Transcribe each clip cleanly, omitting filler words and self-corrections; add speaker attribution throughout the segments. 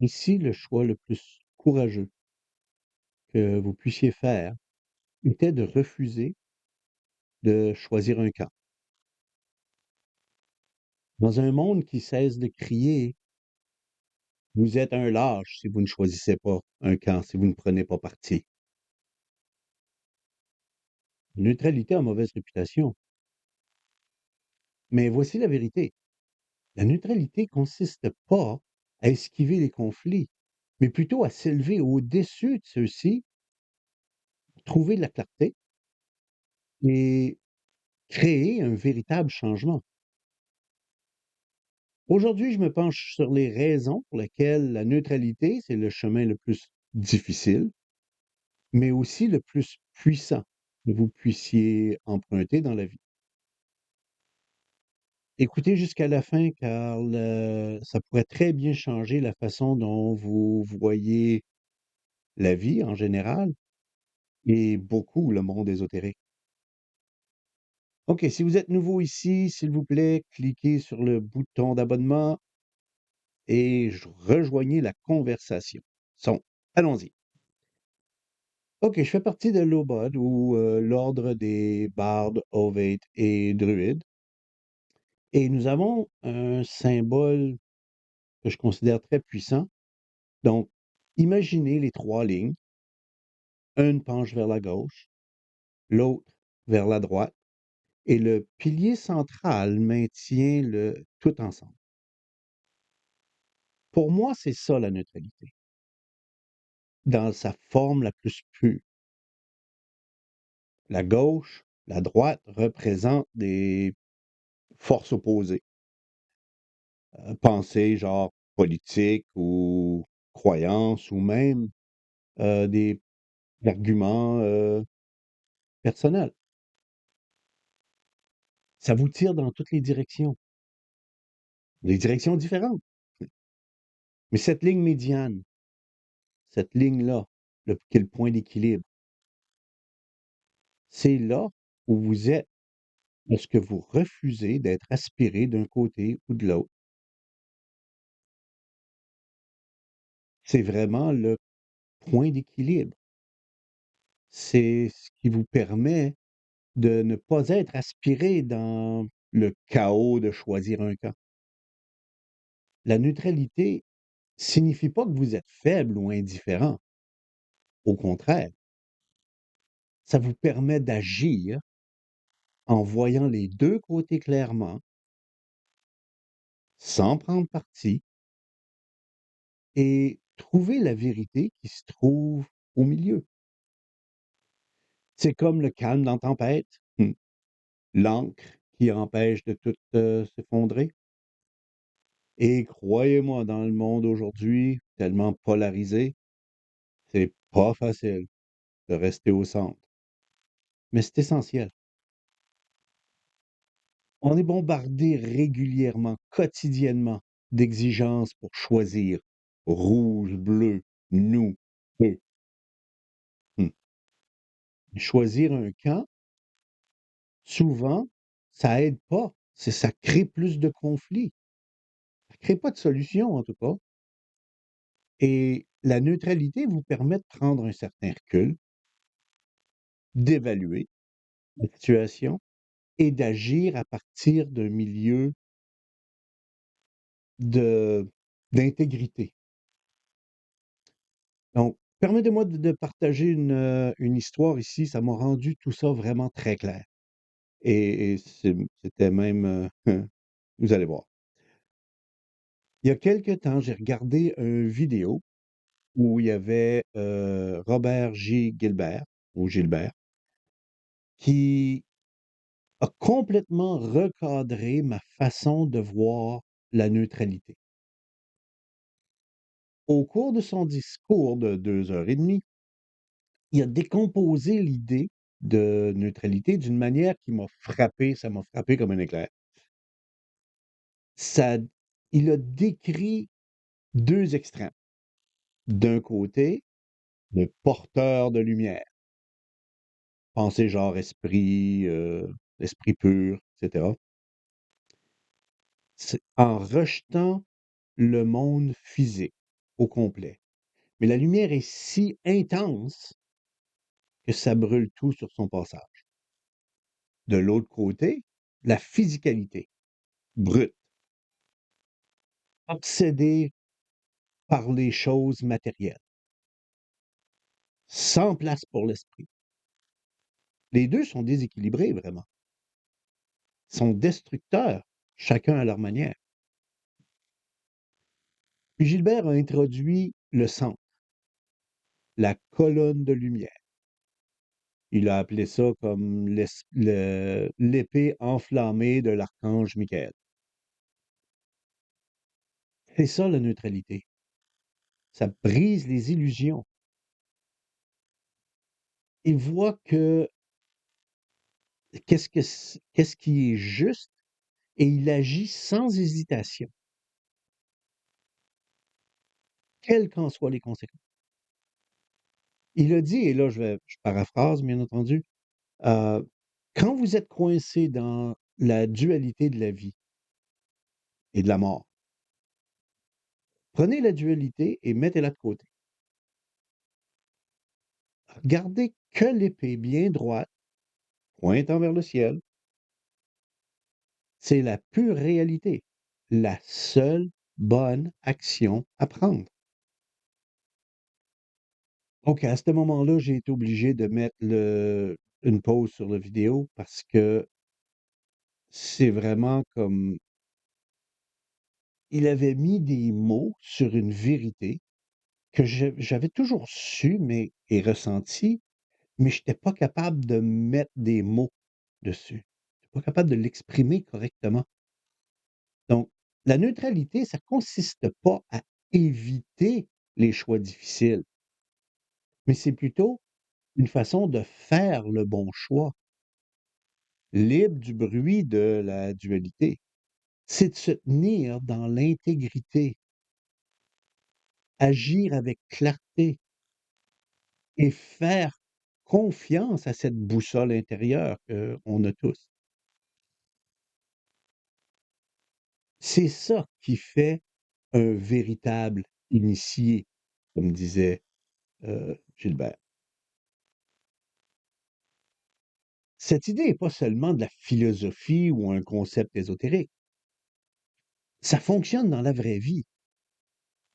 Speaker 1: Ici, le choix le plus courageux que vous puissiez faire était de refuser de choisir un camp. Dans un monde qui cesse de crier, vous êtes un lâche si vous ne choisissez pas un camp, si vous ne prenez pas parti. La neutralité a mauvaise réputation. Mais voici la vérité. La neutralité consiste pas à esquiver les conflits, mais plutôt à s'élever au-dessus de ceux-ci, trouver de la clarté et créer un véritable changement. Aujourd'hui, je me penche sur les raisons pour lesquelles la neutralité, c'est le chemin le plus difficile, mais aussi le plus puissant que vous puissiez emprunter dans la vie. Écoutez jusqu'à la fin car ça pourrait très bien changer la façon dont vous voyez la vie en général et beaucoup le monde ésotérique. OK, si vous êtes nouveau ici, s'il vous plaît, cliquez sur le bouton d'abonnement et rejoignez la conversation. Allons-y. OK, je fais partie de l'Obod ou l'ordre des bardes, ovates et druides. Et nous avons un symbole que je considère très puissant. Donc, imaginez les trois lignes. Une penche vers la gauche, l'autre vers la droite, et le pilier central maintient le tout ensemble. Pour moi, c'est ça la neutralité, dans sa forme la plus pure. La gauche, la droite représentent des forces opposées. Pensées genre politiques ou croyances ou même des arguments personnels. Ça vous tire dans toutes les directions différentes. Mais cette ligne médiane, cette ligne-là, qui est le point d'équilibre, c'est là où vous êtes lorsque vous refusez d'être aspiré d'un côté ou de l'autre. C'est vraiment le point d'équilibre. C'est ce qui vous permet de ne pas être aspiré dans le chaos de choisir un camp. La neutralité signifie pas que vous êtes faible ou indifférent. Au contraire, ça vous permet d'agir en voyant les deux côtés clairement, sans prendre parti, et trouver la vérité qui se trouve au milieu. C'est comme le calme dans tempête, l'ancre qui empêche de tout s'effondrer. Et croyez-moi, dans le monde aujourd'hui, tellement polarisé, c'est pas facile de rester au centre. Mais c'est essentiel. On est bombardé régulièrement, quotidiennement, d'exigences pour choisir rouge, bleu, nous, eux. Hmm. Choisir un camp, souvent, ça aide pas. Ça crée plus de conflits. Ça crée pas de solution, en tout cas. Et la neutralité vous permet de prendre un certain recul, d'évaluer la situation et d'agir à partir d'un milieu de d'intégrité. Donc, permettez-moi de partager une histoire ici. Ça m'a rendu tout ça vraiment très clair et c'était même, vous allez voir. Il y a quelque temps, j'ai regardé une vidéo où il y avait, Robert J. Gilbert ou Gilbert qui a complètement recadré ma façon de voir la neutralité. Au cours de son discours de 2 heures et demie, il a décomposé l'idée de neutralité d'une manière qui m'a frappé, ça m'a frappé comme un éclair. Ça Il a décrit 2 extrêmes. D'un côté, le porteur de lumière, pensée genre esprit pur, et cetera. C'est en rejetant le monde physique, au complet. Mais la lumière est si intense que ça brûle tout sur son passage. De l'autre côté, la physicalité, brute, obsédée par les choses matérielles, sans place pour l'esprit. Les deux sont déséquilibrés vraiment, sont destructeurs, chacun à leur manière. Puis Gilbert a introduit le centre, la colonne de lumière. Il a appelé ça comme l'épée enflammée de l'archange Michael. C'est ça la neutralité. Ça brise les illusions. Il voit que qu'est-ce qui est juste et il agit sans hésitation, quelles qu'en soient les conséquences. Il a dit, et là je paraphrase bien entendu, euh, quand vous êtes coincé dans la dualité de la vie et de la mort, prenez la dualité et mettez-la de côté. Gardez que l'épée bien droite, pointant vers le ciel. C'est la pure réalité, la seule bonne action à prendre. Donc, à ce moment-là, j'ai été obligé de mettre une pause sur la vidéo parce que c'est vraiment comme il avait mis des mots sur une vérité que j'avais toujours su mais, et ressenti, mais je n'étais pas capable de mettre des mots dessus. Je n'étais pas capable de l'exprimer correctement. Donc, la neutralité, ça consiste pas à éviter les choix difficiles, mais c'est plutôt une façon de faire le bon choix, libre du bruit de la dualité. C'est de se tenir dans l'intégrité, agir avec clarté et faire confiance à cette boussole intérieure qu'on a tous. C'est ça qui fait un véritable initié, comme disait Gilbert. Cette idée n'est pas seulement de la philosophie ou un concept ésotérique. Ça fonctionne dans la vraie vie.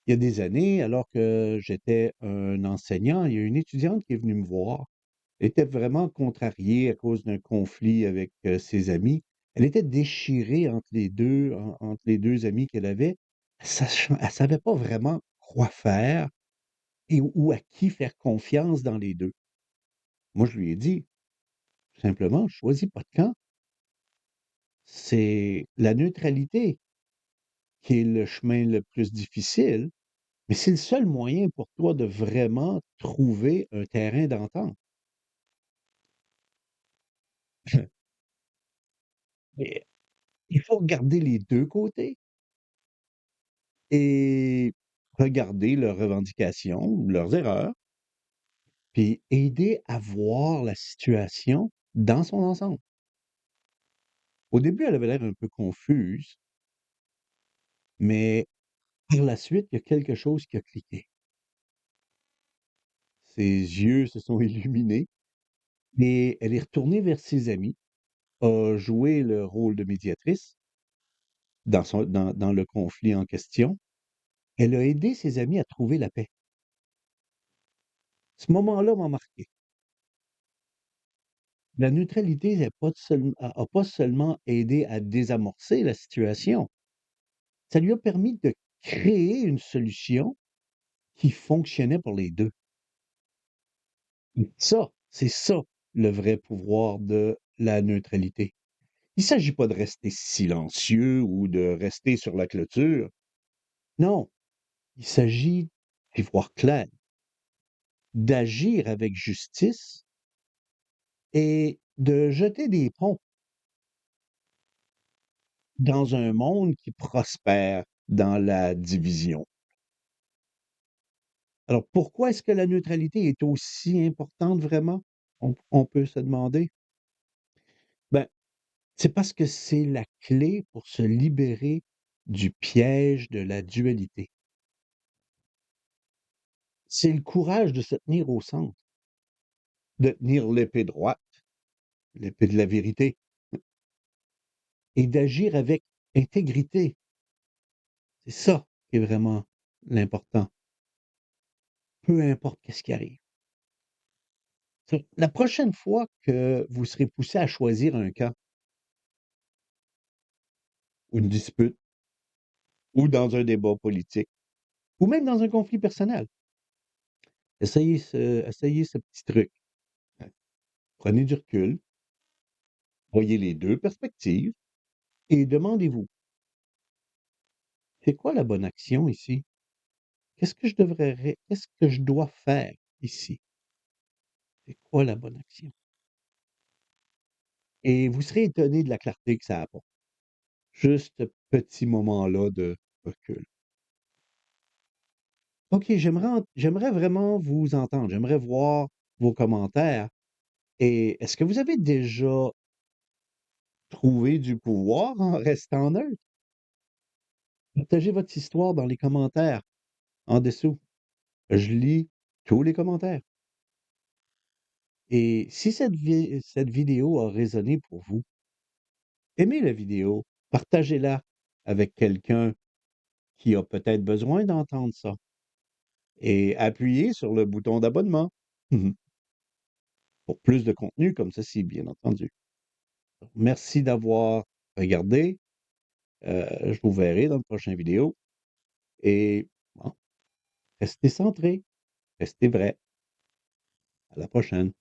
Speaker 1: Il y a des années, alors que j'étais un enseignant, il y a une étudiante qui est venue me voir. Elle était vraiment contrariée à cause d'un conflit avec ses amis. Elle était déchirée entre les deux amis qu'elle avait. Elle savait pas vraiment quoi faire et ou à qui faire confiance dans les deux. Moi, je lui ai dit, simplement, choisis pas de camp. C'est la neutralité qui est le chemin le plus difficile, mais c'est le seul moyen pour toi de vraiment trouver un terrain d'entente. Mais il faut regarder les 2 côtés et regarder leurs revendications, leurs erreurs, puis aider à voir la situation dans son ensemble. Au début, elle avait l'air un peu confuse, mais par la suite, il y a quelque chose qui a cliqué. Ses yeux se sont illuminés et elle est retournée vers ses amis, a joué le rôle de médiatrice dans le conflit en question. Elle a aidé ses amis à trouver la paix. Ce moment-là m'a marqué. La neutralité a pas seulement aidé à désamorcer la situation, ça lui a permis de créer une solution qui fonctionnait pour les 2. C'est ça le vrai pouvoir de la neutralité. Il ne s'agit pas de rester silencieux ou de rester sur la clôture. Non, il s'agit d'y voir clair, d'agir avec justice et de jeter des ponts dans un monde qui prospère dans la division. Alors, pourquoi est-ce que la neutralité est aussi importante vraiment? On peut se demander. Ben, c'est parce que c'est la clé pour se libérer du piège de la dualité. C'est le courage de se tenir au centre, de tenir l'épée droite, l'épée de la vérité, et d'agir avec intégrité. C'est ça qui est vraiment l'important, peu importe qu'est-ce qui arrive. La prochaine fois que vous serez poussé à choisir un camp, ou une dispute, ou dans un débat politique, ou même dans un conflit personnel, essayez ce petit truc. Prenez du recul, voyez les 2 perspectives et demandez-vous: «C'est quoi la bonne action ici? Qu'est-ce que je dois faire ici? C'est quoi la bonne action?» Et vous serez étonné de la clarté que ça apporte. Juste ce petit moment-là de recul. OK, j'aimerais vraiment vous entendre. J'aimerais voir vos commentaires. Et est-ce que vous avez déjà trouvé du pouvoir en restant neutre? Partagez votre histoire dans les commentaires en dessous. Je lis tous les commentaires. Et si cette vidéo a résonné pour vous, aimez la vidéo, partagez-la avec quelqu'un qui a peut-être besoin d'entendre ça et appuyez sur le bouton d'abonnement pour plus de contenu comme ceci, bien entendu. Merci d'avoir regardé. Je vous verrai dans le prochain vidéo et bon, restez centré, restez vrai. À la prochaine.